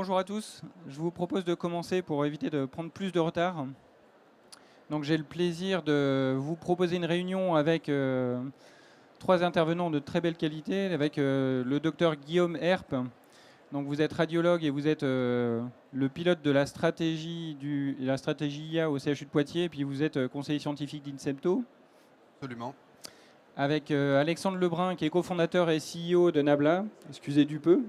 Bonjour à tous, je vous propose de commencer pour éviter de prendre plus de retard. Donc j'ai le plaisir de vous proposer une réunion avec trois intervenants de très belle qualité, avec le docteur Guillaume Herp. Donc vous êtes radiologue et vous êtes le pilote de la stratégie IA au CHU de Poitiers, et puis vous êtes conseiller scientifique d'Incepto. Absolument. Avec Alexandre Lebrun qui est cofondateur et CEO de Nabla, excusez du peu.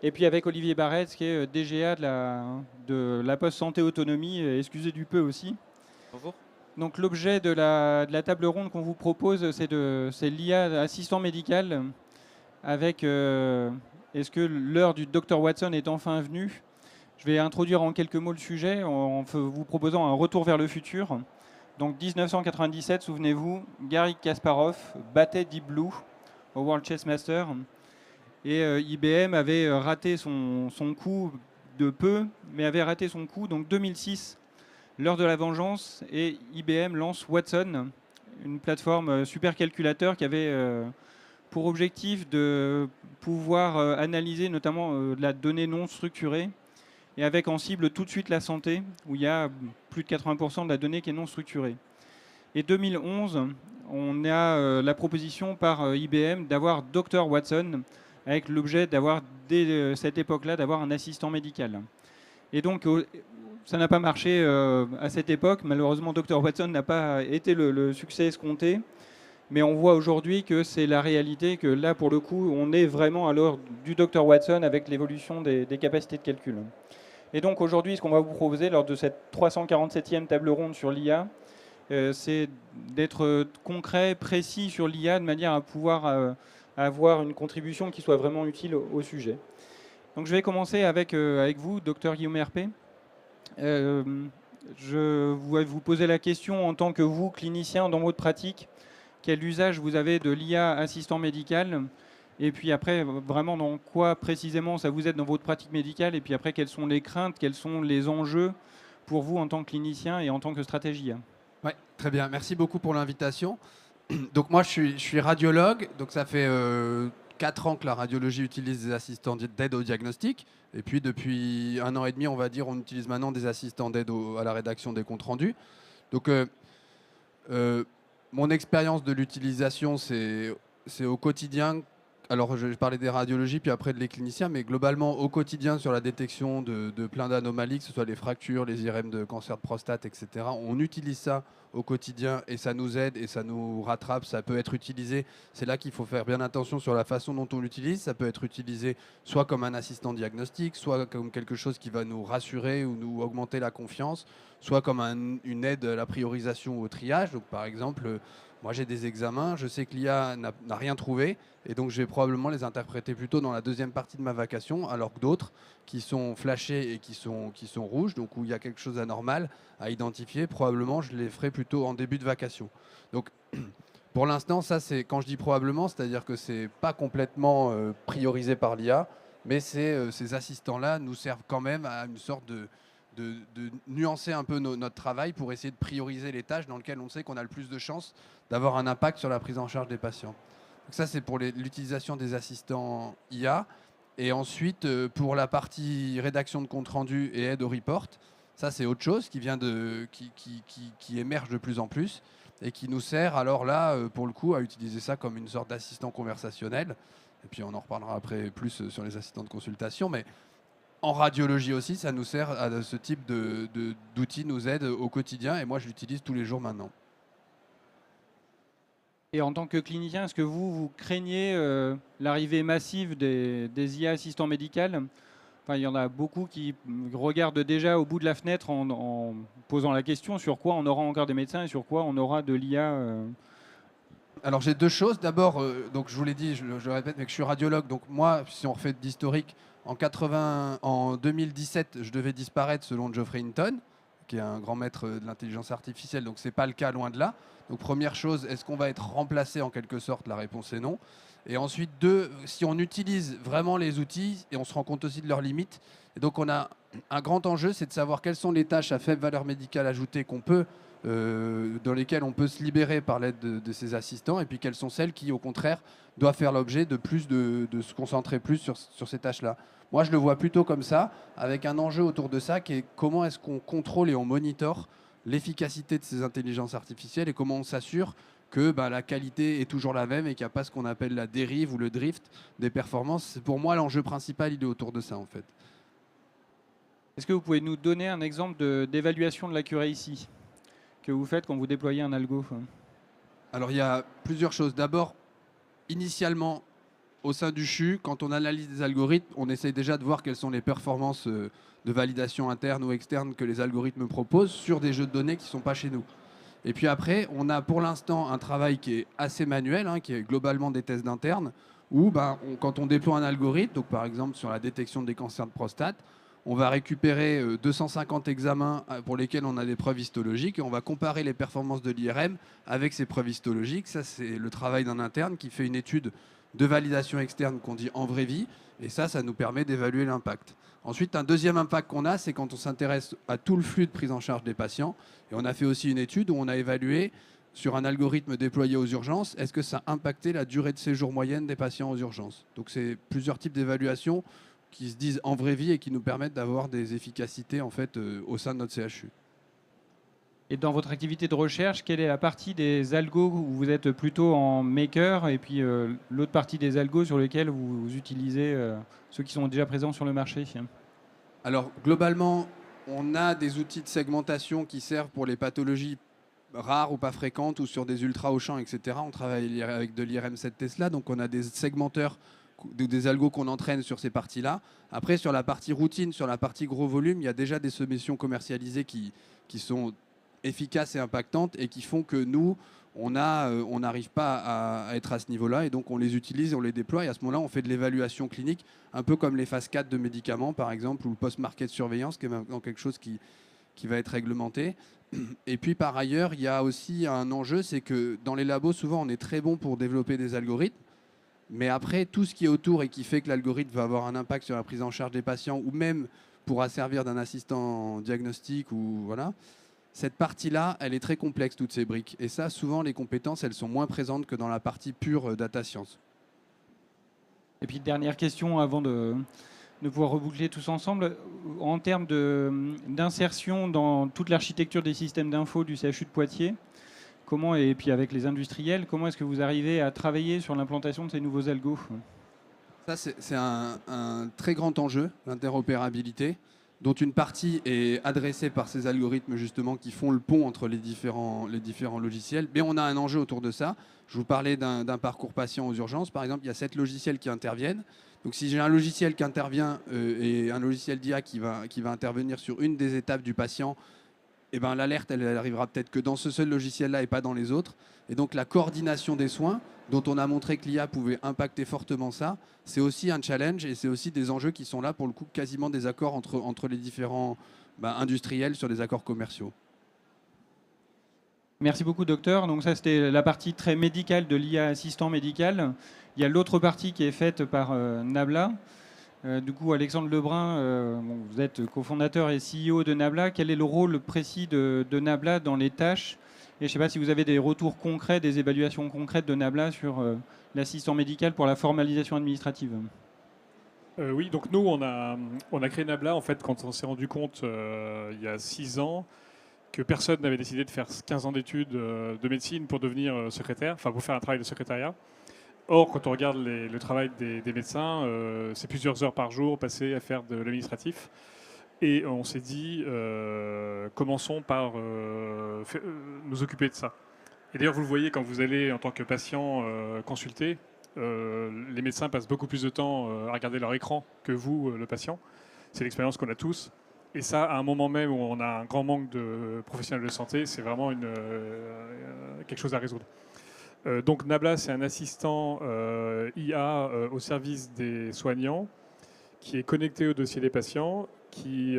Et puis avec Olivier Barretz, qui est DGA de la Poste Santé Autonomie, excusez du peu aussi. Bonjour. Donc l'objet de la table ronde qu'on vous propose, c'est l'IA assistant médical, avec est-ce que l'heure du Dr Watson est enfin venue. Je vais introduire en quelques mots le sujet en vous proposant un retour vers le futur. Donc 1997, souvenez-vous, Garry Kasparov battait Deep Blue au World Chess Master. Et IBM avait raté son coup de peu, mais avait raté son coup. Donc 2006, l'heure de la vengeance, et IBM lance Watson, une plateforme supercalculateur qui avait pour objectif de pouvoir analyser notamment de la donnée non structurée, et avec en cible tout de suite la santé, où il y a plus de 80% de la donnée qui est non structurée. Et 2011, on a la proposition par IBM d'avoir Dr Watson, avec l'objet d'avoir, dès cette époque-là, d'avoir un assistant médical. Et donc, ça n'a pas marché à cette époque. Malheureusement, Dr Watson n'a pas été le succès escompté. Mais on voit aujourd'hui que c'est la réalité, que là, pour le coup, on est vraiment à l'heure du Dr Watson avec l'évolution des capacités de calcul. Et donc aujourd'hui, ce qu'on va vous proposer lors de cette 347e table ronde sur l'IA, c'est d'être concret, précis sur l'IA, de manière à pouvoir avoir une contribution qui soit vraiment utile au sujet. Donc je vais commencer avec vous, docteur Guillaume RP. Je vais vous poser la question en tant que vous, clinicien, dans votre pratique, quel usage vous avez de l'IA assistant médical, et puis après, vraiment dans quoi précisément ça vous aide dans votre pratique médicale, et puis après, quelles sont les craintes, quels sont les enjeux pour vous en tant que clinicien et en tant que stratégie. Ouais, très bien. Merci beaucoup pour l'invitation. Donc moi, je suis radiologue. Donc ça fait 4 ans que la radiologie utilise des assistants d'aide au diagnostic. Et puis depuis 1 an et demi, on va dire, on utilise maintenant des assistants d'aide à la rédaction des comptes rendus. Donc euh, mon expérience de l'utilisation, c'est au quotidien. Alors, je vais parler des radiologies, puis après des cliniciens, mais globalement, au quotidien, sur la détection de plein d'anomalies, que ce soit les fractures, les IRM de cancer de prostate, etc. On utilise ça au quotidien et ça nous aide et ça nous rattrape. Ça peut être utilisé. C'est là qu'il faut faire bien attention sur la façon dont on l'utilise. Ça peut être utilisé soit comme un assistant diagnostique, soit comme quelque chose qui va nous rassurer ou nous augmenter la confiance, soit comme une aide à la priorisation ou au triage. Donc, par exemple, moi j'ai des examens, je sais que l'IA n'a rien trouvé, et donc je vais probablement les interpréter plutôt dans la deuxième partie de ma vacation, alors que d'autres qui sont flashés et qui sont rouges, donc où il y a quelque chose d'anormal à identifier, probablement je les ferai plutôt en début de vacation. Donc pour l'instant, ça c'est quand je dis probablement, c'est-à-dire que c'est pas complètement priorisé par l'IA, mais ces assistants-là nous servent quand même à une sorte de nuancer un peu notre travail pour essayer de prioriser les tâches dans lesquelles on sait qu'on a le plus de chances d'avoir un impact sur la prise en charge des patients. Donc ça, c'est pour l'utilisation des assistants IA. Et ensuite, pour la partie rédaction de compte rendu et aide au report, ça, c'est autre chose qui émerge de plus en plus et qui nous sert, alors là, pour le coup, à utiliser ça comme une sorte d'assistant conversationnel. Et puis, on en reparlera après plus sur les assistants de consultation. Mais en radiologie aussi, ça nous sert à ce type d'outils, nous aide au quotidien. Et moi, je l'utilise tous les jours maintenant. Et en tant que clinicien, est-ce que vous craignez l'arrivée massive des IA assistants médicaux? Enfin, il y en a beaucoup qui regardent déjà au bout de la fenêtre en posant la question sur quoi on aura encore des médecins et sur quoi on aura de l'IA. Alors j'ai deux choses. D'abord, donc je vous l'ai dit, je le répète, mais que je suis radiologue. Donc moi, si on refait d'historique, en 2017, je devais disparaître selon Geoffrey Hinton, qui est un grand maître de l'intelligence artificielle. Donc c'est pas le cas, loin de là. Donc première chose, est-ce qu'on va être remplacé en quelque sorte? La réponse est non. Et ensuite, deux, si on utilise vraiment les outils et on se rend compte aussi de leurs limites. Et donc on a un grand enjeu, c'est de savoir quelles sont les tâches à faible valeur médicale ajoutée qu'on peut dans lesquelles on peut se libérer par l'aide de ces assistants, et puis quelles sont celles qui, au contraire, doivent faire l'objet de se concentrer plus sur ces tâches-là. Moi, je le vois plutôt comme ça, avec un enjeu autour de ça, qui est comment est-ce qu'on contrôle et on monitore l'efficacité de ces intelligences artificielles et comment on s'assure que la qualité est toujours la même et qu'il n'y a pas ce qu'on appelle la dérive ou le drift des performances. Pour moi, l'enjeu principal, il est autour de ça, en fait. Est-ce que vous pouvez nous donner un exemple d'évaluation de l'accuracy que vous faites quand vous déployez un algo? Alors, il y a plusieurs choses. D'abord, initialement, au sein du CHU, quand on analyse des algorithmes, on essaye déjà de voir quelles sont les performances de validation interne ou externe que les algorithmes proposent sur des jeux de données qui ne sont pas chez nous. Et puis après, on a pour l'instant un travail qui est assez manuel, qui est globalement des tests d'internes, où quand on déploie un algorithme, donc par exemple sur la détection des cancers de prostate, on va récupérer 250 examens pour lesquels on a des preuves histologiques et on va comparer les performances de l'IRM avec ces preuves histologiques. Ça, c'est le travail d'un interne qui fait une étude de validation externe qu'on dit en vraie vie, et ça nous permet d'évaluer l'impact. Ensuite, un deuxième impact qu'on a, c'est quand on s'intéresse à tout le flux de prise en charge des patients. Et on a fait aussi une étude où on a évalué sur un algorithme déployé aux urgences, est-ce que ça a impacté la durée de séjour moyenne des patients aux urgences. Donc c'est plusieurs types d'évaluations qui se disent en vraie vie et qui nous permettent d'avoir des efficacités en fait, au sein de notre CHU. Et dans votre activité de recherche, quelle est la partie des algos où vous êtes plutôt en maker et puis l'autre partie des algos sur lesquels vous utilisez ceux qui sont déjà présents sur le marché? Alors globalement, on a des outils de segmentation qui servent pour les pathologies rares ou pas fréquentes ou sur des ultra au champ, etc. On travaille avec de l'IRM7 Tesla, donc on a des segmenteurs, des algos qu'on entraîne sur ces parties-là. Après, sur la partie routine, sur la partie gros volume, il y a déjà des solutions commercialisées qui sont efficaces et impactantes et qui font que nous, on n'arrive pas à être à ce niveau-là, et donc on les utilise et on les déploie, et à ce moment-là, on fait de l'évaluation clinique, un peu comme les phases 4 de médicaments, par exemple, ou le post-market surveillance, qui est maintenant quelque chose qui va être réglementé. Et puis, par ailleurs, il y a aussi un enjeu, c'est que dans les labos, souvent, on est très bon pour développer des algorithmes, mais après, tout ce qui est autour et qui fait que l'algorithme va avoir un impact sur la prise en charge des patients, ou même pourra servir d'un assistant diagnostic, ou voilà, cette partie-là, elle est très complexe, toutes ces briques. Et ça, souvent, les compétences, elles sont moins présentes que dans la partie pure data science. Et puis, dernière question avant de pouvoir reboucler tous ensemble. En termes d'insertion dans toute l'architecture des systèmes d'info du CHU de Poitiers, comment, et puis avec les industriels, comment est-ce que vous arrivez à travailler sur l'implantation de ces nouveaux algos? Ça, c'est un très grand enjeu, l'interopérabilité, dont une partie est adressée par ces algorithmes justement qui font le pont entre les différents logiciels. Mais on a un enjeu autour de ça. Je vous parlais d'un parcours patient aux urgences. Par exemple, il y a 7 logiciels qui interviennent. Donc si j'ai un logiciel qui intervient et un logiciel d'IA qui va intervenir sur une des étapes du patient, eh ben, l'alerte, elle arrivera peut-être que dans ce seul logiciel-là et pas dans les autres. Et donc la coordination des soins, dont on a montré que l'IA pouvait impacter fortement ça, c'est aussi un challenge, et c'est aussi des enjeux qui sont là, pour le coup, quasiment des accords entre les différents industriels sur des accords commerciaux. Merci beaucoup, docteur. Donc ça, c'était la partie très médicale de l'IA assistant médical. Il y a l'autre partie qui est faite par Nabla. Du coup, Alexandre Lebrun, vous êtes cofondateur et CEO de Nabla. Quel est le rôle précis de Nabla dans les tâches? Et je ne sais pas si vous avez des retours concrets, des évaluations concrètes de Nabla sur l'assistant médical pour la formalisation administrative. Oui, donc nous, on a créé Nabla en fait quand on s'est rendu compte il y a 6 ans que personne n'avait décidé de faire 15 ans d'études de médecine pour devenir secrétaire, enfin pour faire un travail de secrétariat. Or, quand on regarde le travail des médecins, c'est plusieurs heures par jour passées à faire de l'administratif. Et on s'est dit, commençons par nous occuper de ça. Et d'ailleurs, vous le voyez quand vous allez en tant que patient consulter, les médecins passent beaucoup plus de temps à regarder leur écran que vous, le patient. C'est l'expérience qu'on a tous. Et ça, à un moment même où on a un grand manque de professionnels de santé, c'est vraiment quelque chose à résoudre. Donc Nabla, c'est un assistant IA au service des soignants qui est connecté au dossier des patients, qui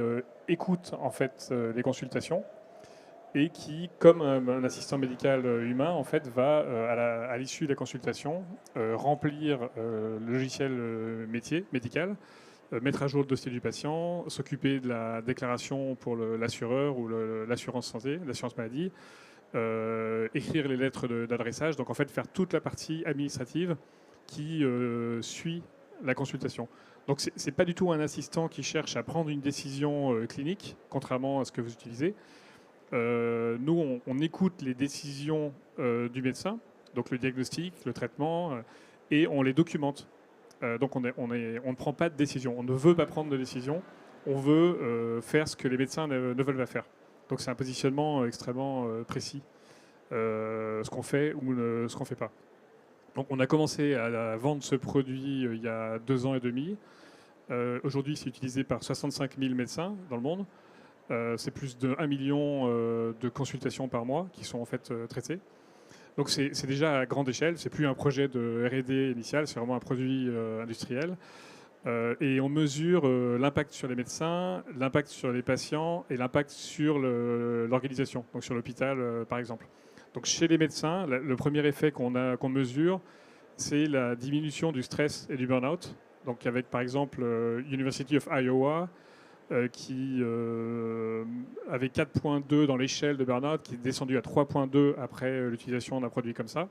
écoute en fait les consultations et qui, comme un assistant médical humain, en fait, va à l'issue de la consultation remplir le logiciel médical mettre à jour le dossier du patient, s'occuper de la déclaration pour l'assureur ou l'assurance santé, l'assurance maladie, écrire les lettres d'adressage, donc en fait faire toute la partie administrative qui suit la consultation. Donc ce n'est pas du tout un assistant qui cherche à prendre une décision clinique, contrairement à ce que vous utilisez. Nous, on écoute les décisions du médecin, donc le diagnostic, le traitement, et on les documente. Donc on ne prend pas de décision, on ne veut pas prendre de décision, on veut faire ce que les médecins ne veulent pas faire. Donc c'est un positionnement extrêmement précis, ce qu'on fait ou ce qu'on ne fait pas. Donc on a commencé à vendre ce produit il y a 2 ans et demi. Aujourd'hui, c'est utilisé par 65 000 médecins dans le monde. C'est plus de 1 million de consultations par mois qui sont en fait traitées. Donc c'est déjà à grande échelle, c'est plus un projet de R&D initial, c'est vraiment un produit industriel. Et on mesure l'impact sur les médecins, l'impact sur les patients et l'impact sur l'organisation, donc sur l'hôpital par exemple. Donc chez les médecins, le premier effet qu'on mesure, c'est la diminution du stress et du burn-out. Donc avec par exemple University of Iowa, qui avait 4,2 dans l'échelle de burn-out, qui est descendu à 3,2 après l'utilisation d'un produit comme ça.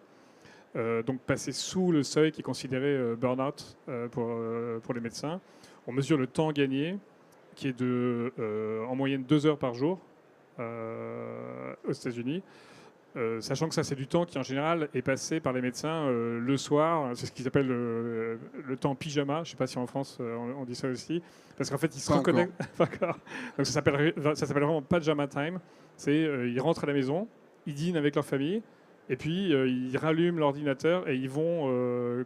Donc passer sous le seuil qui est considéré burn-out pour les médecins. On mesure le temps gagné, qui est en moyenne 2 heures par jour aux États-Unis. Sachant que ça, c'est du temps qui, en général, est passé par les médecins le soir. C'est ce qu'ils appellent le temps pyjama. Je ne sais pas si en France, on dit ça aussi. Parce qu'en fait, ils se reconnectent. Donc ça s'appelle vraiment pajama time. Ils rentrent à la maison, ils dînent avec leur famille, et puis ils rallument l'ordinateur et ils vont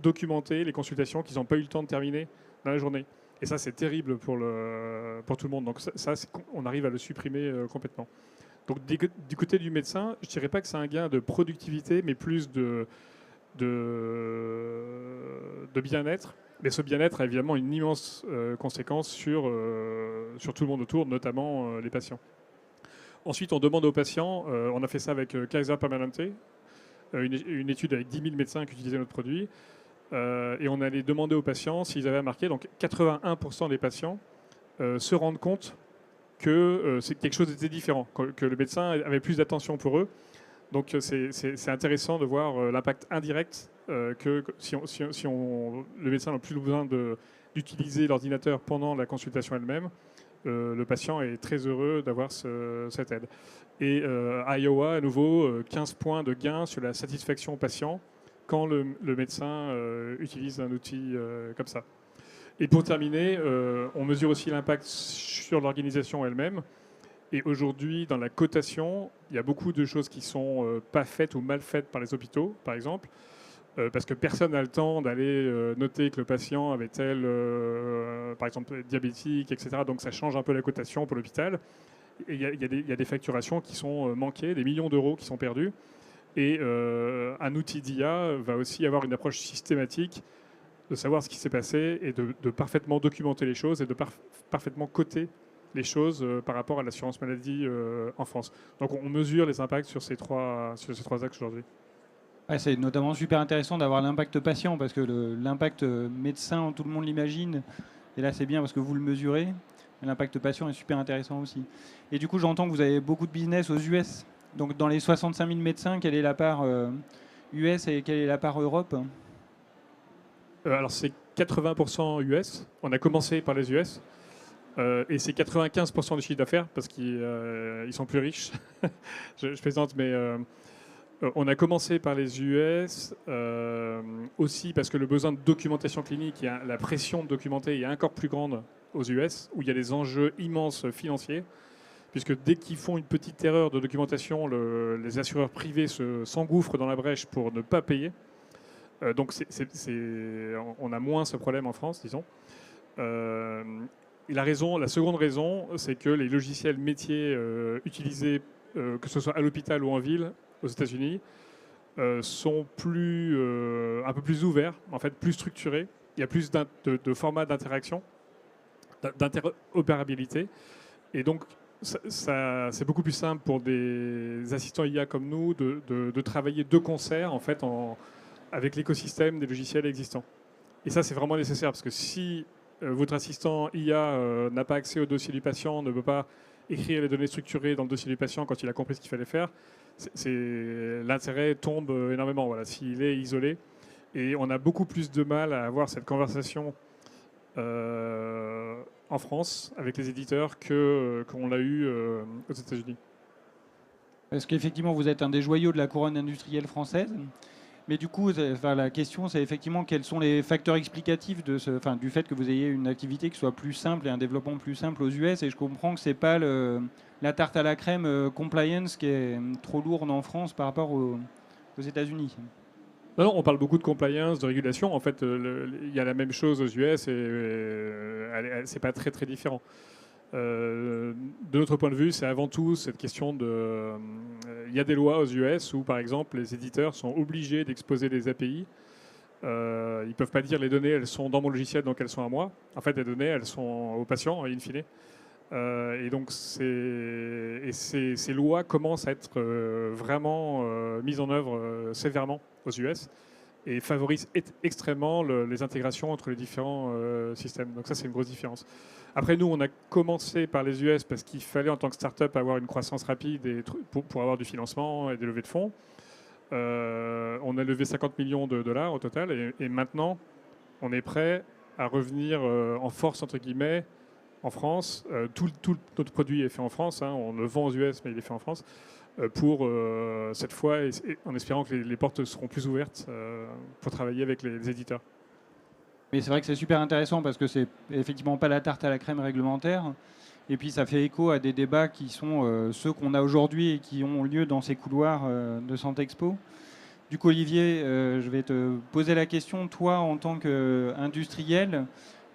documenter les consultations qu'ils n'ont pas eu le temps de terminer dans la journée. Et ça, c'est terrible pour tout le monde. Donc ça on arrive à le supprimer complètement. Donc du côté du médecin, je ne dirais pas que c'est un gain de productivité, mais plus de bien-être. Mais ce bien-être a évidemment une immense conséquence sur tout le monde autour, notamment les patients. Ensuite, on demande aux patients, on a fait ça avec Kaiser Permanente, une étude avec 10 000 médecins qui utilisaient notre produit, et on allait demander aux patients s'ils avaient remarqué, donc 81% des patients se rendent compte que c'est quelque chose était différent, que le médecin avait plus d'attention pour eux. Donc c'est intéressant de voir l'impact indirect que si le médecin n'a plus besoin d'utiliser l'ordinateur pendant la consultation elle-même, le patient est très heureux d'avoir cette aide. Et Iowa, à nouveau, 15 points de gain sur la satisfaction patient quand le médecin utilise un outil comme ça. Et pour terminer, on mesure aussi l'impact sur l'organisation elle-même. Et aujourd'hui, dans la cotation, il y a beaucoup de choses qui sont pas faites ou mal faites par les hôpitaux, par exemple, parce que personne n'a le temps d'aller noter que le patient avait tel, par exemple, diabétique, etc. Donc ça change un peu la cotation pour l'hôpital. Et il y a des facturations qui sont manquées, des millions d'euros qui sont perdus. Et un outil d'IA va aussi avoir une approche systématique de savoir ce qui s'est passé et de parfaitement documenter les choses et de parfaitement coter les choses par rapport à l'assurance maladie en France. Donc on mesure les impacts sur ces trois axes aujourd'hui. Ouais, c'est notamment super intéressant d'avoir l'impact patient parce que l'impact médecin, tout le monde l'imagine. Et là, c'est bien parce que vous le mesurez. L'impact patient est super intéressant aussi. Et du coup, j'entends que vous avez beaucoup de business aux US. Donc dans les 65 000 médecins, quelle est la part US et quelle est la part Europe ? Alors c'est 80% US. On a commencé par les US. Et c'est 95% du chiffre d'affaires parce qu'ils sont plus riches. je plaisante, mais on a commencé par les US aussi parce que le besoin de documentation clinique, la pression de documenter est encore plus grande aux US, où il y a des enjeux immenses financiers, puisque dès qu'ils font une petite erreur de documentation, les assureurs privés s'engouffrent dans la brèche pour ne pas payer. Donc on a moins ce problème en France, disons. Et la seconde raison, c'est que les logiciels métiers utilisés, que ce soit à l'hôpital ou en ville, aux États-Unis, sont un peu plus ouverts, en fait, plus structurés. Il y a plus de formats d'interaction, d'interopérabilité. Et donc, c'est beaucoup plus simple pour des assistants IA comme nous de travailler de concert, en fait, avec l'écosystème des logiciels existants. Et ça, c'est vraiment nécessaire, parce que si votre assistant IA n'a pas accès au dossier du patient, ne peut pas écrire les données structurées dans le dossier du patient quand il a compris ce qu'il fallait faire, l'intérêt tombe énormément, voilà, s'il est isolé. Et on a beaucoup plus de mal à avoir cette conversation en France avec les éditeurs qu'on l'a eu aux États-Unis. Parce qu'effectivement, vous êtes un des joyaux de la couronne industrielle française. Mais du coup, la question, c'est effectivement quels sont les facteurs explicatifs du fait que vous ayez une activité qui soit plus simple et un développement plus simple aux US. Et je comprends que ce n'est pas la tarte à la crème compliance qui est trop lourde en France par rapport aux États-Unis. Non, on parle beaucoup de compliance, de régulation. En fait, il y a la même chose aux US et c'est pas très très différent. De notre point de vue, c'est avant tout cette question de... Il y a des lois aux US où, par exemple, les éditeurs sont obligés d'exposer des API. Ils ne peuvent pas dire les données, elles sont dans mon logiciel, donc elles sont à moi. En fait, les données, elles sont au patient, in fine. Et donc, ces lois commencent à être vraiment mises en œuvre sévèrement aux US et favorisent extrêmement les intégrations entre les différents systèmes. Donc ça, c'est une grosse différence. Après, nous, on a commencé par les US parce qu'il fallait, en tant que start-up, avoir une croissance rapide et pour avoir du financement et des levées de fonds. On a levé 50 millions de dollars au total. Et maintenant, on est prêt à revenir en force, entre guillemets, en France. Tout notre produit est fait en France. Hein. On le vend aux US, mais il est fait en France. Pour cette fois, en espérant que les portes seront plus ouvertes pour travailler avec les éditeurs. Mais c'est vrai que c'est super intéressant parce que c'est effectivement pas la tarte à la crème réglementaire. Et puis ça fait écho à des débats qui sont ceux qu'on a aujourd'hui et qui ont lieu dans ces couloirs de Santexpo. Du coup, Olivier, je vais te poser la question. Toi, en tant qu'industriel,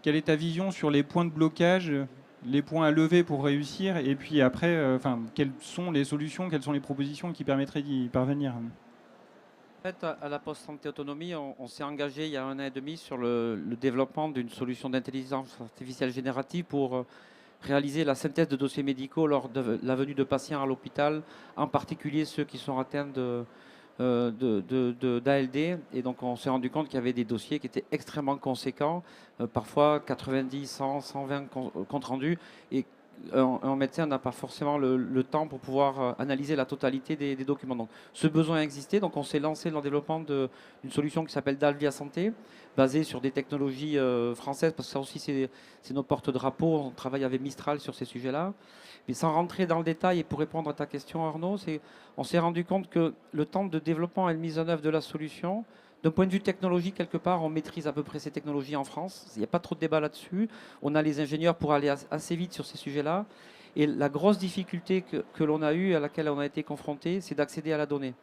quelle est ta vision sur les points de blocage, les points à lever pour réussir? Et puis après, quelles sont les solutions, quelles sont les propositions qui permettraient d'y parvenir? En fait, à la Poste Santé Autonomie, on s'est engagé il y a 1 an et demi sur le développement d'une solution d'intelligence artificielle générative pour réaliser la synthèse de dossiers médicaux lors de la venue de patients à l'hôpital, en particulier ceux qui sont atteints d'ALD. Et donc, on s'est rendu compte qu'il y avait des dossiers qui étaient extrêmement conséquents, parfois 90, 100, 120 comptes rendus. Et un médecin n'a pas forcément le temps pour pouvoir analyser la totalité des documents. Donc, ce besoin existait, donc on s'est lancé dans le développement d'une solution qui s'appelle Dalvia Santé, basée sur des technologies françaises, parce que ça aussi c'est nos porte-drapeaux. On travaille avec Mistral sur ces sujets-là. Mais sans rentrer dans le détail, et pour répondre à ta question, Arnaud, on s'est rendu compte que le temps de développement et de mise en œuvre de la solution, d'un point de vue technologique, quelque part, on maîtrise à peu près ces technologies en France. Il n'y a pas trop de débat là-dessus. On a les ingénieurs pour aller assez vite sur ces sujets-là. Et la grosse difficulté que l'on a eue, à laquelle on a été confronté, c'est d'accéder à la donnée.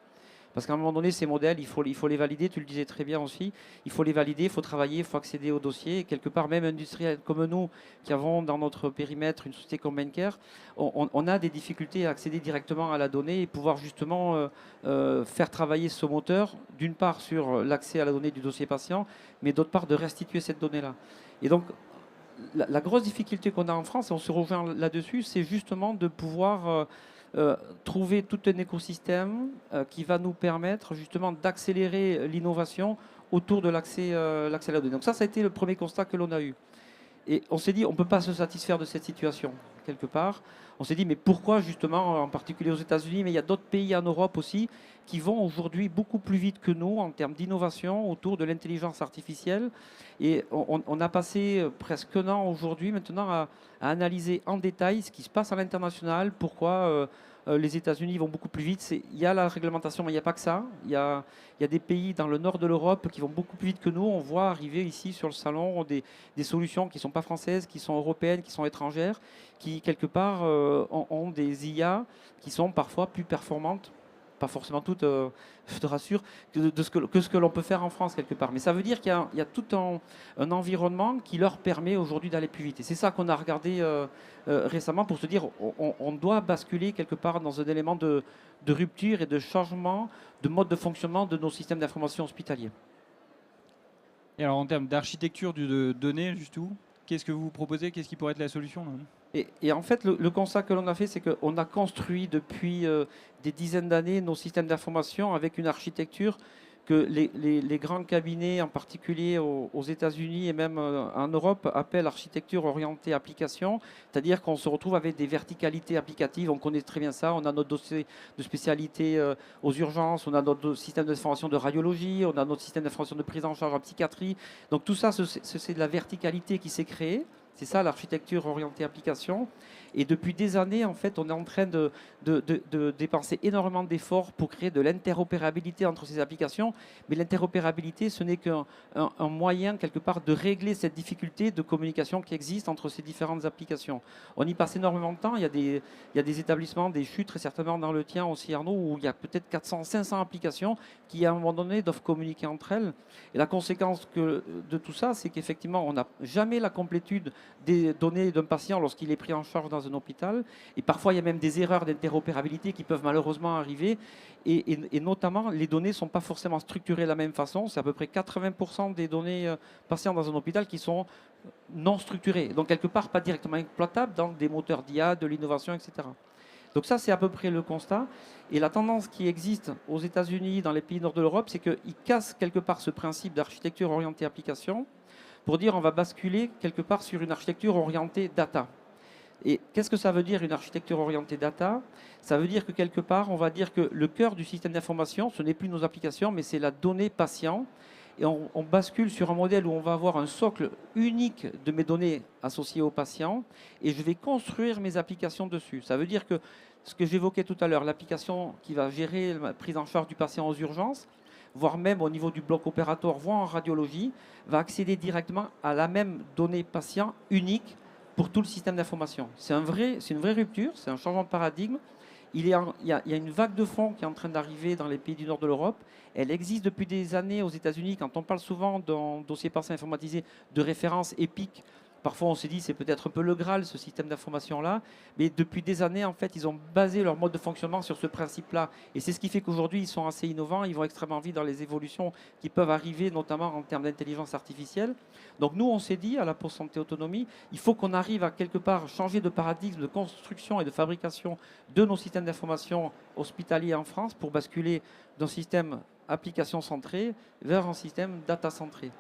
Parce qu'à un moment donné, ces modèles, il faut les valider. Tu le disais très bien aussi. Il faut les valider, il faut travailler, il faut accéder aux dossiers. Et quelque part, même industriels comme nous, qui avons dans notre périmètre une société comme Benker, on a des difficultés à accéder directement à la donnée et pouvoir justement faire travailler ce moteur, d'une part sur l'accès à la donnée du dossier patient, mais d'autre part de restituer cette donnée-là. Et donc, la grosse difficulté qu'on a en France, et on se rejoint là-dessus, c'est justement de pouvoir... trouver tout un écosystème qui va nous permettre justement d'accélérer l'innovation autour de l'accès à la donnée. Donc ça a été le premier constat que l'on a eu. Et on s'est dit, on ne peut pas se satisfaire de cette situation, quelque part. On s'est dit, mais pourquoi justement, en particulier aux États-Unis, mais il y a d'autres pays en Europe aussi, qui vont aujourd'hui beaucoup plus vite que nous en termes d'innovation autour de l'intelligence artificielle. Et on a passé presque 1 an aujourd'hui maintenant à analyser en détail ce qui se passe à l'international, pourquoi les États-Unis vont beaucoup plus vite. Il y a la réglementation, mais il n'y a pas que ça. Il y a des pays dans le nord de l'Europe qui vont beaucoup plus vite que nous. On voit arriver ici sur le salon des solutions qui ne sont pas françaises, qui sont européennes, qui sont étrangères, qui quelque part ont des IA qui sont parfois plus performantes. Pas forcément toutes, je te rassure, que ce que l'on peut faire en France quelque part. Mais ça veut dire qu'il y a tout un environnement qui leur permet aujourd'hui d'aller plus vite. Et c'est ça qu'on a regardé récemment pour se dire on doit basculer quelque part dans un élément de rupture et de changement de mode de fonctionnement de nos systèmes d'information hospitaliers. Et alors en termes d'architecture de données, justement, qu'est-ce que vous proposez? Qu'est-ce qui pourrait être la solution là? Et en fait, le constat que l'on a fait, c'est qu'on a construit depuis des dizaines d'années nos systèmes d'information avec une architecture que les grands cabinets, en particulier aux États-Unis et même en Europe, appellent architecture orientée application, c'est-à-dire qu'on se retrouve avec des verticalités applicatives. On connaît très bien ça. On a notre dossier de spécialité aux urgences, on a notre système d'information de radiologie, on a notre système d'information de prise en charge en psychiatrie. Donc tout ça, c'est de la verticalité qui s'est créée. C'est ça l'architecture orientée application. Et depuis des années, en fait, on est en train de dépenser énormément d'efforts pour créer de l'interopérabilité entre ces applications. Mais l'interopérabilité, ce n'est qu'un moyen, quelque part, de régler cette difficulté de communication qui existe entre ces différentes applications. On y passe énormément de temps. Il y a des établissements, des chutes, très certainement dans le tien aussi, Arnaud, où il y a peut-être 400, 500 applications qui, à un moment donné, doivent communiquer entre elles. Et la conséquence de tout ça, c'est qu'effectivement, on n'a jamais la complétude des données d'un patient lorsqu'il est pris en charge dans un hôpital. Et parfois, il y a même des erreurs d'interopérabilité qui peuvent malheureusement arriver. Et notamment, les données ne sont pas forcément structurées de la même façon. C'est à peu près 80% des données patients dans un hôpital qui sont non structurées. Donc, quelque part, pas directement exploitables dans des moteurs d'IA, de l'innovation, etc. Donc ça, c'est à peu près le constat. Et la tendance qui existe aux États-Unis, dans les pays nord de l'Europe, c'est qu'ils cassent quelque part ce principe d'architecture orientée application pour dire on va basculer quelque part sur une architecture orientée data. Et qu'est-ce que ça veut dire une architecture orientée data? Ça veut dire que quelque part, on va dire que le cœur du système d'information, ce n'est plus nos applications, mais c'est la donnée patient. Et on bascule sur un modèle où on va avoir un socle unique de mes données associées au patient et je vais construire mes applications dessus. Ça veut dire que ce que j'évoquais tout à l'heure, l'application qui va gérer la prise en charge du patient aux urgences, voire même au niveau du bloc opératoire, voire en radiologie, va accéder directement à la même donnée patient unique pour tout le système d'information. C'est une vraie rupture, c'est un changement de paradigme. Il y a une vague de fonds qui est en train d'arriver dans les pays du nord de l'Europe. Elle existe depuis des années aux États-Unis. Quand on parle souvent d'un dossier patient informatisé de référence EPIC, parfois on se dit c'est peut-être un peu le Graal, ce système d'information-là. Mais depuis des années, en fait, ils ont basé leur mode de fonctionnement sur ce principe-là. Et c'est ce qui fait qu'aujourd'hui, ils sont assez innovants. Ils vont extrêmement vite dans les évolutions qui peuvent arriver, notamment en termes d'intelligence artificielle. Donc nous, on s'est dit, à la Poste Santé Autonomie, il faut qu'on arrive à quelque part changer de paradigme de construction et de fabrication de nos systèmes d'information hospitaliers en France pour basculer d'un système application centré vers un système data centré.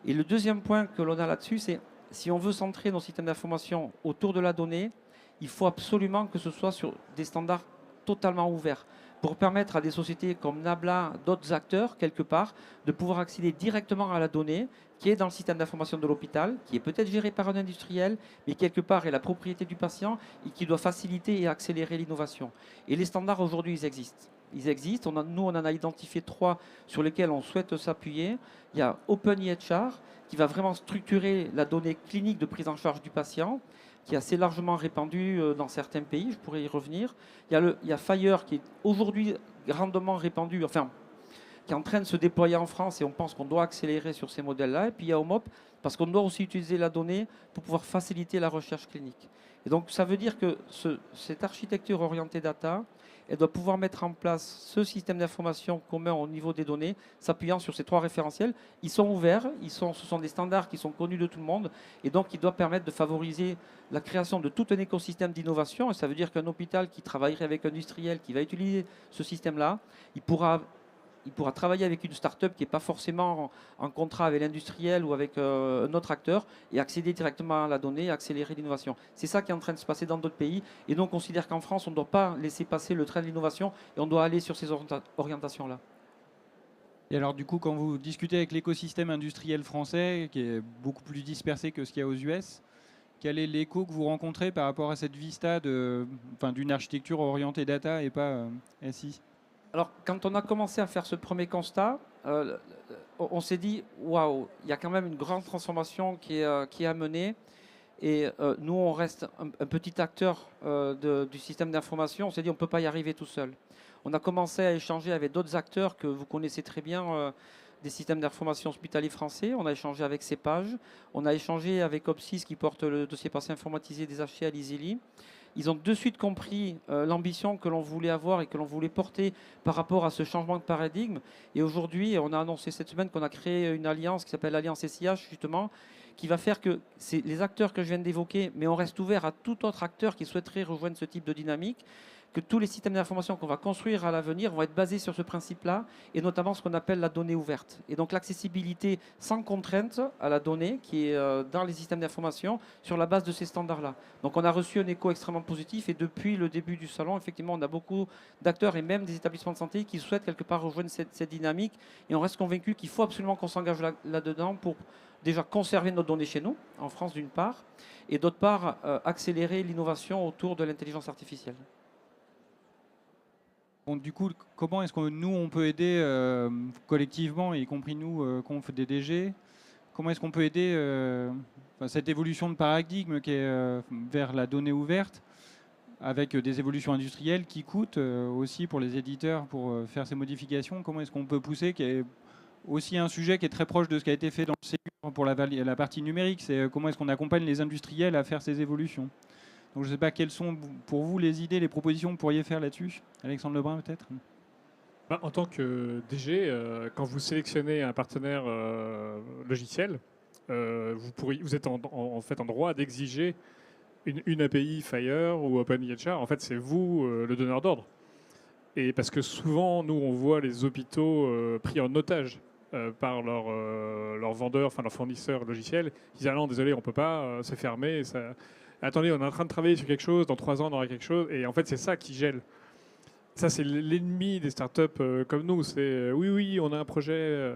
Et le deuxième point que l'on a là-dessus, c'est si on veut centrer nos systèmes d'information autour de la donnée, il faut absolument que ce soit sur des standards totalement ouverts pour permettre à des sociétés comme Nabla, d'autres acteurs, quelque part, de pouvoir accéder directement à la donnée qui est dans le système d'information de l'hôpital, qui est peut-être géré par un industriel, mais quelque part est la propriété du patient et qui doit faciliter et accélérer l'innovation. Et les standards, aujourd'hui, ils existent. Ils existent. Nous, on en a identifié 3 sur lesquels on souhaite s'appuyer. Il y a OpenEHR, qui va vraiment structurer la donnée clinique de prise en charge du patient, qui est assez largement répandue dans certains pays, je pourrais y revenir. Il y a Fire, qui est aujourd'hui grandement répandu, enfin, qui est en train de se déployer en France, et on pense qu'on doit accélérer sur ces modèles-là. Et puis il y a OMOP, parce qu'on doit aussi utiliser la donnée pour pouvoir faciliter la recherche clinique. Et donc ça veut dire que cette architecture orientée data, elle doit pouvoir mettre en place ce système d'information commun au niveau des données, s'appuyant sur ces 3 référentiels. Ils sont ouverts, ce sont des standards qui sont connus de tout le monde, et donc ils doivent permettre de favoriser la création de tout un écosystème d'innovation. Et ça veut dire qu'un hôpital qui travaillerait avec un industriel qui va utiliser ce système-là, il pourra travailler avec une start-up qui n'est pas forcément en contrat avec l'industriel ou avec un autre acteur et accéder directement à la donnée et accélérer l'innovation. C'est ça qui est en train de se passer dans d'autres pays. Et donc, on considère qu'en France, on ne doit pas laisser passer le train de l'innovation et on doit aller sur ces orientations-là. Et alors, du coup, quand vous discutez avec l'écosystème industriel français, qui est beaucoup plus dispersé que ce qu'il y a aux US, quel est l'écho que vous rencontrez par rapport à cette vista d'une architecture orientée data et pas SI? Alors, quand on a commencé à faire ce premier constat, on s'est dit, waouh, il y a quand même une grande transformation qui est à mener. Et nous, on reste un petit acteur du système d'information. On s'est dit, on ne peut pas y arriver tout seul. On a commencé à échanger avec d'autres acteurs que vous connaissez très bien des systèmes d'information hospitaliers français. On a échangé avec CEPAGE. On a échangé avec OPSIS qui porte le dossier patient informatisé des HC à l'ISILI. Ils ont de suite compris l'ambition que l'on voulait avoir et que l'on voulait porter par rapport à ce changement de paradigme. Et aujourd'hui, on a annoncé cette semaine qu'on a créé une alliance qui s'appelle l'Alliance SIH, justement, qui va faire que c'est les acteurs que je viens d'évoquer, mais on reste ouvert à tout autre acteur qui souhaiterait rejoindre ce type de dynamique, que tous les systèmes d'information qu'on va construire à l'avenir vont être basés sur ce principe-là, et notamment ce qu'on appelle la donnée ouverte. Et donc l'accessibilité sans contrainte à la donnée qui est dans les systèmes d'information sur la base de ces standards-là. Donc on a reçu un écho extrêmement positif, et depuis le début du salon, effectivement, on a beaucoup d'acteurs et même des établissements de santé qui souhaitent quelque part rejoindre cette dynamique, et on reste convaincu qu'il faut absolument qu'on s'engage là-dedans pour déjà conserver nos données chez nous, en France d'une part, et d'autre part accélérer l'innovation autour de l'intelligence artificielle. Bon, du coup, comment est-ce que nous, on peut aider collectivement, y compris nous, qu'on fait des DG, comment est-ce qu'on peut aider cette évolution de paradigme qui est vers la donnée ouverte, avec des évolutions industrielles qui coûtent aussi pour les éditeurs pour faire ces modifications? Comment est-ce qu'on peut pousser, qui est aussi un sujet qui est très proche de ce qui a été fait dans le Ségur pour la partie numérique, c'est comment est-ce qu'on accompagne les industriels à faire ces évolutions. Donc je ne sais pas quelles sont pour vous les idées, les propositions que vous pourriez faire là-dessus. Alexandre Lebrun peut-être. En tant que DG, quand vous sélectionnez un partenaire logiciel, vous êtes en fait en droit d'exiger une API Fire ou OpenEHR. En fait, c'est vous le donneur d'ordre. Et parce que souvent, nous, on voit les hôpitaux pris en otage par leurs vendeurs, enfin leurs fournisseurs logiciels. Ils disent ah non, désolé, on peut pas, c'est fermé. Ça... Attendez, on est en train de travailler sur quelque chose. Dans 3 ans, on aura quelque chose. Et en fait, c'est ça qui gèle. Ça, c'est l'ennemi des startups comme nous. C'est oui, on a un projet.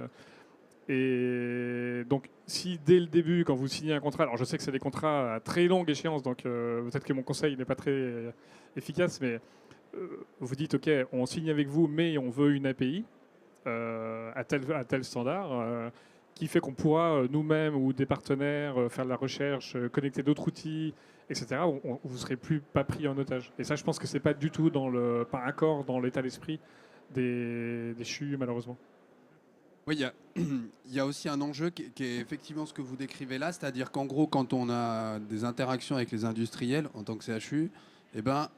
Et donc, si dès le début, quand vous signez un contrat, alors je sais que c'est des contrats à très longue échéance, donc peut-être que mon conseil n'est pas très efficace, mais vous dites ok, on signe avec vous, mais on veut une API à tel standard. Qui fait qu'on pourra nous-mêmes ou des partenaires faire de la recherche, connecter d'autres outils, etc. Vous ne serez pas pris en otage. Et ça, je pense que ce n'est pas du tout par accord dans l'état d'esprit des CHU, malheureusement. Oui, il y a aussi un enjeu qui est effectivement ce que vous décrivez là, c'est-à-dire qu'en gros, quand on a des interactions avec les industriels en tant que CHU, eh ben,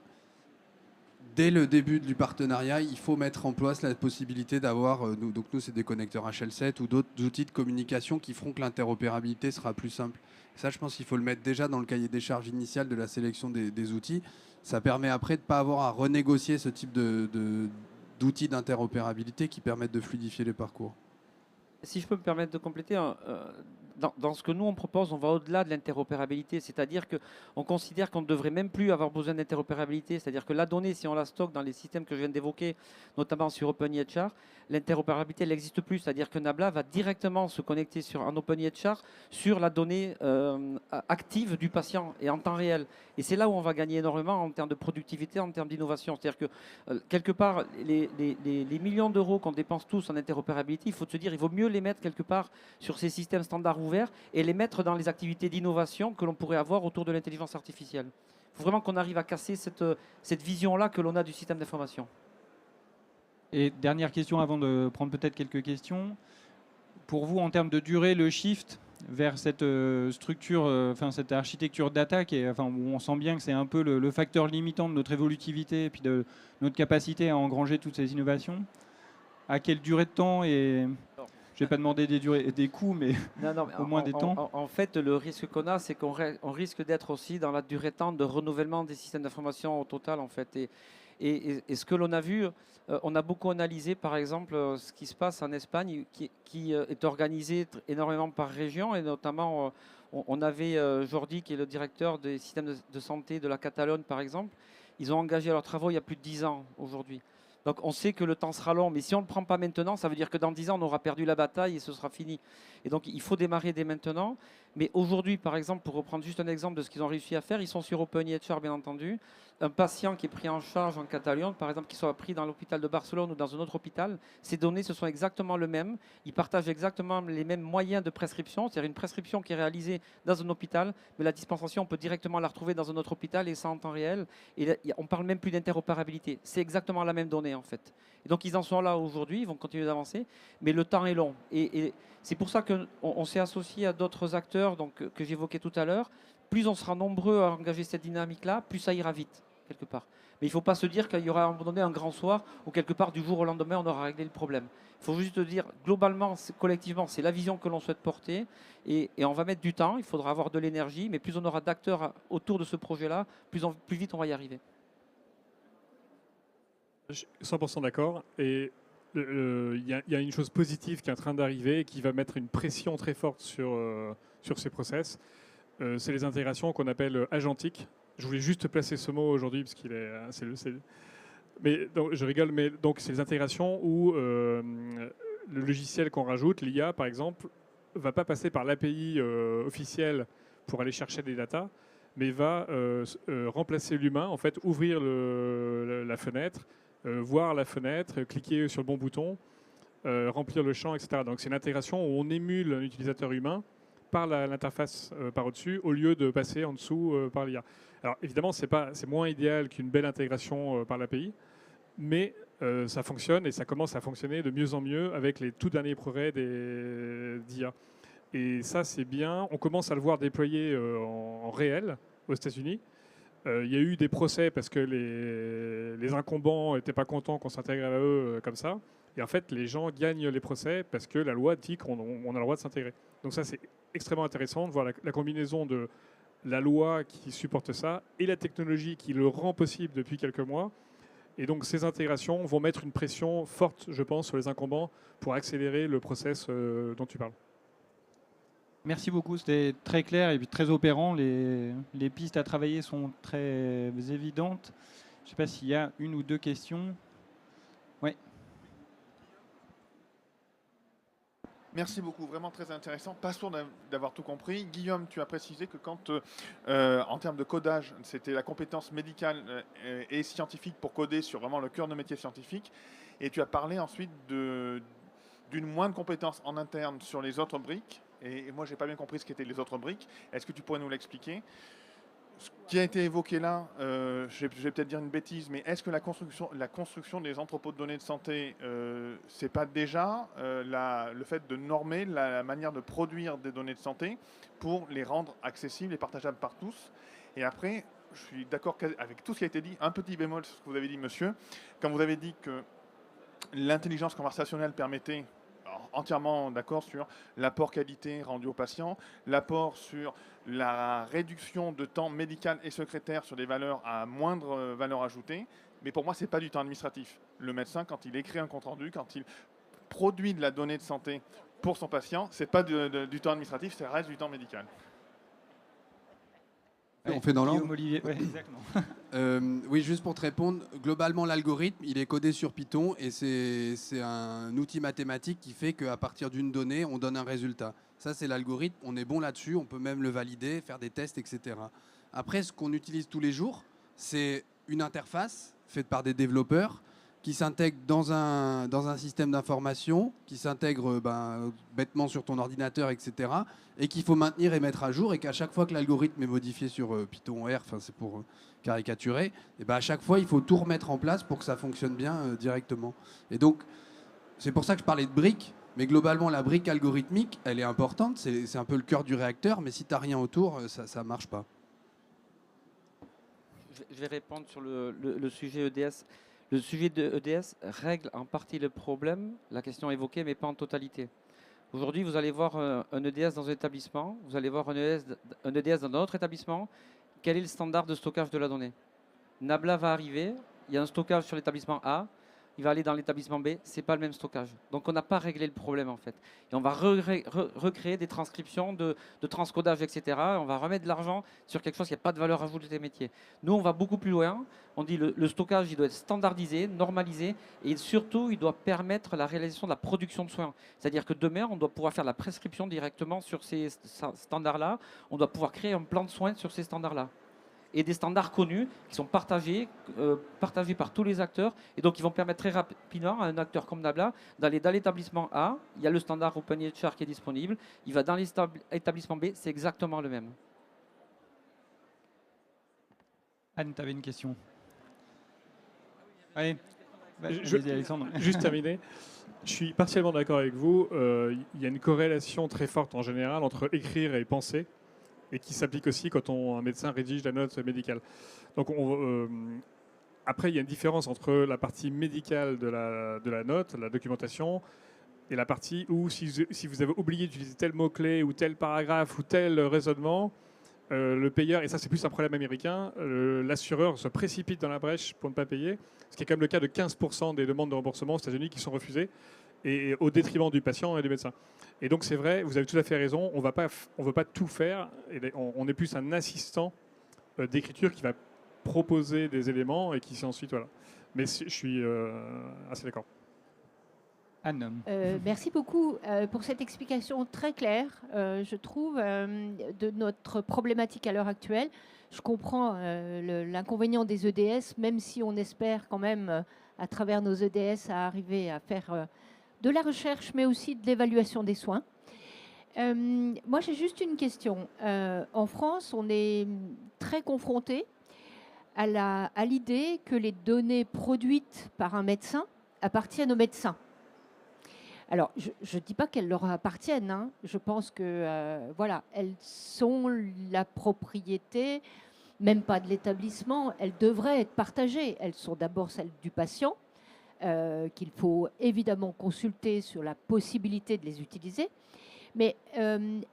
dès le début du partenariat, il faut mettre en place la possibilité d'avoir, donc nous c'est des connecteurs HL7 ou d'autres outils de communication qui feront que l'interopérabilité sera plus simple. Ça, je pense qu'il faut le mettre déjà dans le cahier des charges initial de la sélection des outils. Ça permet après de ne pas avoir à renégocier ce type d'outils d'interopérabilité qui permettent de fluidifier les parcours. Si je peux me permettre de compléter, dans ce que nous on propose, on va au-delà de l'interopérabilité, c'est-à-dire qu'on considère qu'on ne devrait même plus avoir besoin d'interopérabilité, c'est-à-dire que la donnée, si on la stocke dans les systèmes que je viens d'évoquer, notamment sur OpenEHR, l'interopérabilité n'existe plus, c'est-à-dire que Nabla va directement se connecter sur un OpenEHR sur la donnée active du patient et en temps réel. Et c'est là où on va gagner énormément en termes de productivité, en termes d'innovation. C'est-à-dire que quelque part, les millions d'euros qu'on dépense tous en interopérabilité, il faut se dire, il vaut mieux les mettre quelque part sur ces systèmes standards ouverts et les mettre dans les activités d'innovation que l'on pourrait avoir autour de l'intelligence artificielle. Il faut vraiment qu'on arrive à casser cette vision-là que l'on a du système d'information. Et dernière question avant de prendre peut-être quelques questions. Pour vous, en termes de durée, le shift vers cette structure, cette architecture data, où on sent bien que c'est un peu le facteur limitant de notre évolutivité et puis de notre capacité à engranger toutes ces innovations. À quelle durée de temps et je ne vais pas demander des coûts, mais au moins des temps. En fait, le risque qu'on a, c'est qu'on risque d'être aussi dans la durée de temps de renouvellement des systèmes d'information au total, en fait. Et ce que l'on a vu, on a beaucoup analysé, par exemple, ce qui se passe en Espagne, qui est organisé énormément par région, et notamment, on avait Jordi, qui est le directeur des systèmes de santé de la Catalogne, par exemple. Ils ont engagé leurs travaux il y a plus de 10 ans aujourd'hui. Donc on sait que le temps sera long, mais si on ne le prend pas maintenant, ça veut dire que dans 10 ans, on aura perdu la bataille et ce sera fini. Et donc il faut démarrer dès maintenant. Mais aujourd'hui, par exemple, pour reprendre juste un exemple de ce qu'ils ont réussi à faire, ils sont sur OpenEHR, bien entendu. Un patient qui est pris en charge en Catalogne, par exemple, qui soit pris dans l'hôpital de Barcelone ou dans un autre hôpital, ces données, ce sont exactement les mêmes. Ils partagent exactement les mêmes moyens de prescription, c'est-à-dire une prescription qui est réalisée dans un hôpital, mais la dispensation, on peut directement la retrouver dans un autre hôpital et ça en temps réel. Et on ne parle même plus d'interopérabilité. C'est exactement la même donnée, en fait. Et donc, ils en sont là aujourd'hui, ils vont continuer d'avancer, mais le temps est long. Et c'est pour ça qu'on s'est associé à d'autres acteurs que j'évoquais tout à l'heure. Plus on sera nombreux à engager cette dynamique-là, plus ça ira vite, quelque part. Mais il ne faut pas se dire qu'il y aura à un moment donné un grand soir où quelque part du jour au lendemain on aura réglé le problème. Il faut juste dire globalement, collectivement, c'est la vision que l'on souhaite porter et on va mettre du temps, il faudra avoir de l'énergie, mais plus on aura d'acteurs autour de ce projet-là, plus vite on va y arriver. Je suis 100% d'accord. Et il y a une chose positive qui est en train d'arriver et qui va mettre une pression très forte sur ces process. C'est les intégrations qu'on appelle agentiques. Je voulais juste placer ce mot aujourd'hui parce qu'il est, mais donc, je rigole, mais donc c'est les intégrations où le logiciel qu'on rajoute, l'IA par exemple, va pas passer par l'API officielle pour aller chercher des datas, mais va remplacer l'humain, en fait, ouvrir la fenêtre, voir la fenêtre, cliquer sur le bon bouton, remplir le champ, etc. Donc c'est une intégration où on émule un utilisateur humain par l'interface par au-dessus, au lieu de passer en dessous par l'IA. Alors évidemment, c'est moins idéal qu'une belle intégration par l'API, mais ça fonctionne et ça commence à fonctionner de mieux en mieux avec les tout derniers progrès d'IA. Et ça, c'est bien. On commence à le voir déployer en réel aux États-Unis. Il y a eu des procès parce que les incombants n'étaient pas contents qu'on s'intègre à eux comme ça. Et en fait, les gens gagnent les procès parce que la loi dit qu'on a le droit de s'intégrer. Donc ça, c'est extrêmement intéressant de voir la combinaison de la loi qui supporte ça et la technologie qui le rend possible depuis quelques mois. Et donc ces intégrations vont mettre une pression forte, je pense, sur les incombants pour accélérer le process dont tu parles. Merci beaucoup, c'était très clair et puis très opérant. Les pistes à travailler sont très évidentes. Je ne sais pas s'il y a une ou deux questions. Oui. Merci beaucoup, vraiment très intéressant. Pas sûr d'avoir tout compris. Guillaume, tu as précisé que quand, en termes de codage, c'était la compétence médicale et scientifique pour coder sur vraiment le cœur de métier scientifique. Et tu as parlé ensuite d'une moindre compétence en interne sur les autres briques. Et moi, je n'ai pas bien compris ce qu'étaient les autres briques. Est-ce que tu pourrais nous l'expliquer ? Ce qui a été évoqué là, je vais peut-être dire une bêtise, mais est-ce que la construction des entrepôts de données de santé, c'est pas déjà le fait de normer la manière de produire des données de santé pour les rendre accessibles et partageables par tous ? Et après, je suis d'accord avec tout ce qui a été dit, un petit bémol sur ce que vous avez dit, monsieur, quand vous avez dit que l'intelligence conversationnelle permettait, entièrement d'accord sur l'apport qualité rendu aux patients, l'apport sur la réduction de temps médical et secrétaire sur des valeurs à moindre valeur ajoutée. Mais pour moi, ce n'est pas du temps administratif. Le médecin, quand il écrit un compte-rendu, quand il produit de la donnée de santé pour son patient, ce n'est pas du temps administratif, ça reste du temps médical. On fait dans l'ordre. Olivier, ouais, exactement. Oui, juste pour te répondre, globalement, l'algorithme, il est codé sur Python et c'est un outil mathématique qui fait qu'à partir d'une donnée, on donne un résultat. Ça, c'est l'algorithme, on est bon là-dessus, on peut même le valider, faire des tests, etc. Après, ce qu'on utilise tous les jours, c'est une interface faite par des développeurs qui s'intègre dans un système d'information, qui s'intègre bêtement sur ton ordinateur, etc. Et qu'il faut maintenir et mettre à jour, et qu'à chaque fois que l'algorithme est modifié sur Python R, c'est pour caricaturer, et à chaque fois, il faut tout remettre en place pour que ça fonctionne bien directement. Et donc, c'est pour ça que je parlais de briques, mais globalement, la brique algorithmique, elle est importante, c'est un peu le cœur du réacteur, mais si tu n'as rien autour, ça ne marche pas. Je vais répondre sur le sujet EDS. Le sujet de EDS règle en partie le problème, la question évoquée, mais pas en totalité. Aujourd'hui, vous allez voir un EDS dans un établissement, vous allez voir un EDS dans un autre établissement. Quel est le standard de stockage de la donnée ? Nabla va arriver, il y a un stockage sur l'établissement A, il va aller dans l'établissement B, ce n'est pas le même stockage. Donc on n'a pas réglé le problème en fait. Et on va recréer des transcriptions de transcodage, etc. On va remettre de l'argent sur quelque chose qui n'a pas de valeur ajoutée des métiers. Nous, on va beaucoup plus loin. On dit le stockage, il doit être standardisé, normalisé, et surtout, il doit permettre la réalisation de la production de soins. C'est-à-dire que demain, on doit pouvoir faire la prescription directement sur ces standards-là. On doit pouvoir créer un plan de soins sur ces standards-là. Et des standards connus qui sont partagés par tous les acteurs. Et donc, ils vont permettre très rapidement à un acteur comme Nabla d'aller dans l'établissement A. Il y a le standard OpenEHR qui est disponible. Il va dans l'établissement B. C'est exactement le même. Anne, tu avais une question. Allez, Alexandre. Juste terminer. Je suis partiellement d'accord avec vous. Il y a une corrélation très forte en général entre écrire et penser, et qui s'applique aussi quand un médecin rédige la note médicale. Donc, après, il y a une différence entre la partie médicale de la note, la documentation, et la partie où, si vous avez oublié d'utiliser tel mot-clé ou tel paragraphe ou tel raisonnement, le payeur, et ça c'est plus un problème américain, l'assureur se précipite dans la brèche pour ne pas payer, ce qui est quand même le cas de 15% des demandes de remboursement aux États-Unis qui sont refusées, et au détriment du patient et du médecin. Et donc c'est vrai, vous avez tout à fait raison, on ne veut pas tout faire, et on est plus un assistant d'écriture qui va proposer des éléments et qui ensuite, voilà. Mais je suis assez d'accord. Anne. Merci beaucoup pour cette explication très claire, je trouve, de notre problématique à l'heure actuelle. Je comprends l'inconvénient des EDS, même si on espère quand même, à travers nos EDS, à arriver à faire de la recherche, mais aussi de l'évaluation des soins. Moi, j'ai juste une question. En France, on est très confronté à l'idée que les données produites par un médecin appartiennent au médecin. Alors, je ne dis pas qu'elles leur appartiennent. Hein. Je pense que, voilà, elles sont la propriété, même pas de l'établissement. Elles devraient être partagées. Elles sont d'abord celles du patient, qu'il faut évidemment consulter sur la possibilité de les utiliser. Mais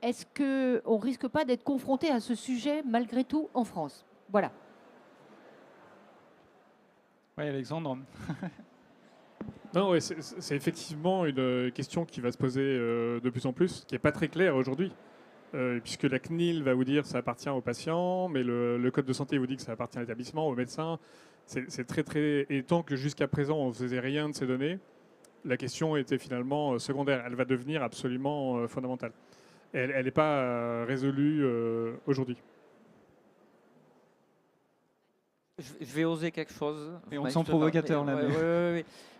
est-ce qu'on ne risque pas d'être confronté à ce sujet, malgré tout, en France? Voilà. Oui, Alexandre. Non, ouais, c'est effectivement une question qui va se poser de plus en plus, qui n'est pas très claire aujourd'hui, puisque la CNIL va vous dire que ça appartient au patient, mais le code de santé vous dit que ça appartient à l'établissement, au médecin. C'est très, très... Et tant que jusqu'à présent, on ne faisait rien de ces données, la question était finalement secondaire. Elle va devenir absolument fondamentale. Elle n'est pas résolue aujourd'hui. Je vais oser quelque chose. Et on te sent provocateur, là.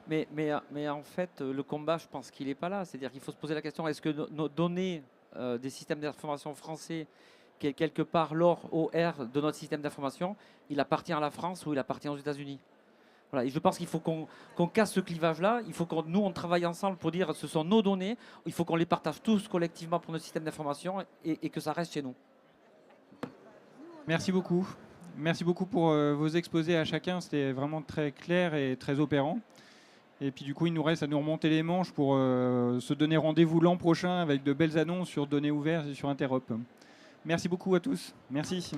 Mais en fait, le combat, je pense qu'il n'est pas là. C'est-à-dire qu'il faut se poser la question, est-ce que nos données des systèmes d'information français, qui est quelque part l'OR de notre système d'information, il appartient à la France ou il appartient aux États-Unis? Voilà, et je pense qu'il faut qu'on casse ce clivage-là. Il faut que nous, on travaille ensemble pour dire ce sont nos données. Il faut qu'on les partage tous collectivement pour notre système d'information et que ça reste chez nous. Merci beaucoup. Merci beaucoup pour vos exposés à chacun. C'était vraiment très clair et très opérant. Et puis du coup, il nous reste à nous remonter les manches pour se donner rendez-vous l'an prochain avec de belles annonces sur données ouvertes et sur Interop. Merci beaucoup à tous. Merci.